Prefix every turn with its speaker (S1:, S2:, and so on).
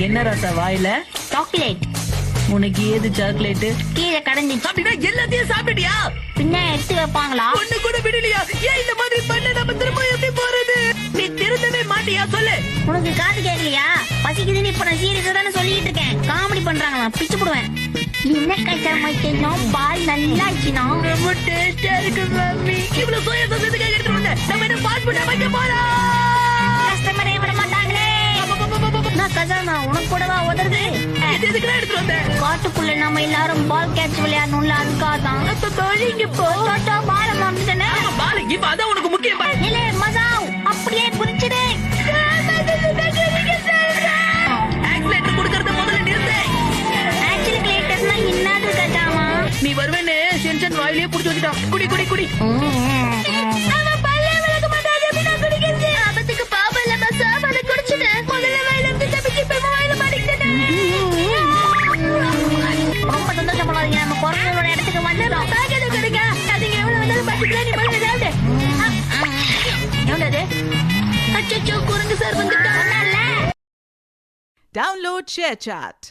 S1: என்ன ராசா வாயில?
S2: சாக்லேட்.
S1: உனக்கு ஏது சாக்லேட்?
S2: கீழே கடந்துச்சு.
S1: அப்படின்னா எல்லாத்தையும் சாப்பிட்டியா?
S2: பின்ன எடுத்து வைப்பாங்களா?
S1: ஒண்ணு கூட விடலையா? ஏன் இந்த மாதிரி பண்ண? நம்ம திரும்ப எப்படி போறது? நீ திருந்தவே மாட்டியா? சொல்லு.
S2: உனக்கு காது கேட்கலையா? பசிக்குதுன்னு இப்ப நான் சீரியஸா தானே சொல்லிட்டு இருக்கேன். காமெடி பண்றாங்களா? பிச்சு போடுவேன். என்ன கைத்தரமாயிட்டேன்னா பால் நல்லா ஆச்சுனா
S1: ரொம்ப டேஸ்டா இருக்கு மம்மி. இவ்வளவு சோயா சாஸ் எதுக்காக எடுத்துட்டு வந்த? நம்ம என்ன ஃபாஸ்ட் ஃபுட் வைக்க போறோம்?
S2: கஸ்டமரே விட மாட்டாங்களே. நான் கஜானா உனக்கு கூடவா உதறது?
S1: இது எதுக்குடா எடுத்துட்டு வந்த?
S2: காட்டுக்குள்ள நம்ம எல்லாரும் பால் கேட்ச் விளையாடணும்ல, அதுக்காக தான்.
S1: இங்க போ.
S2: பால் மாமிட்டனே.
S1: பால் இப்ப அதான் உனக்கு முக்கியம்.
S2: இல்ல மசாவ் அப்படியே புரிச்சுடு.
S1: ஆக்சிலேட்டர் கொடுக்கறத முதல்ல நிறுத்து.
S2: ஆக்சிலேட்டர்னா என்னது கஜாமா?
S1: நீ வருவேன்னு சென்சன் வாயிலே புடிச்சு வச்சுட்டான். குடி குடி குடி.
S2: அவன் பல்லே விளக்க மாட்டாது அப்படின்னா குடிக்கிறது. ஆபத்துக்கு பாபம் இல்ல மசாவ், அதை குடிச்சுடு. முதல்ல வாயில இருந்து தப்பிச்சு இப்ப வாயில மாட்டிக்கிட்டேன். ரொம்ப சந்தோஷப்படாதீங்க, நம்ம குரங்களோட இடத்துக்கு வந்துடும். பேக்கெட் கொடுங்க. அதுங்க எவ்வளவு வந்தாலும் பசிக்கல, நீ முதல்ல சாப்பிடு. எவ்வளவு? அச்சோ குரங்கு சார் வந்துட்டாங்கல்ல.
S3: Download ShareChat.